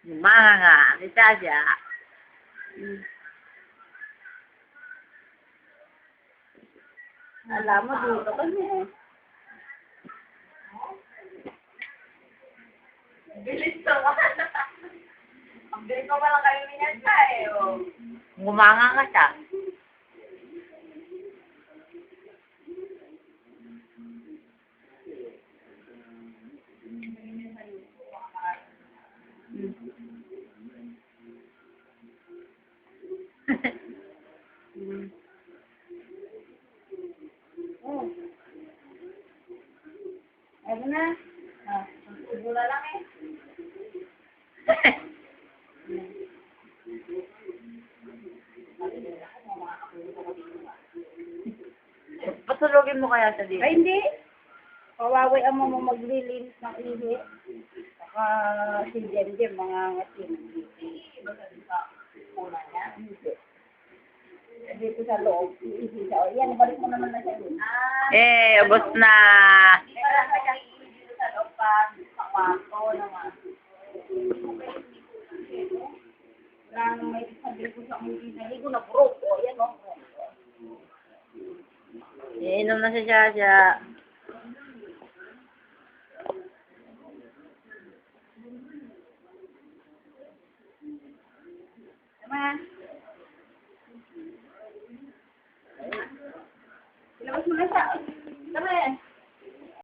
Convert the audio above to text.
Mga nga, si Chacha. Alam mo, dito kami eh. Bilis naman. Ang bilis ko palang kayo minyan ka eh. Oh. Gumanga ka siya. Oh. Ano na? Ah, sigura lang eh. Pasulogin mo kaya sa dito. Ay, hindi. Kawawi ang mga maglilinis ng ihi. Saka si Jem mga ngatin. Una niya? Hindi. Dito sa loob, ihi siya. Yan, balik mo naman na siya dun. Ubos na. Hindi pa lang kaya dito sa loob pa. Sa kwarto naman. Wala nang may sabi ko sa hindi naligo na broke. O, yan o. Iinom na si Chacha. Tama.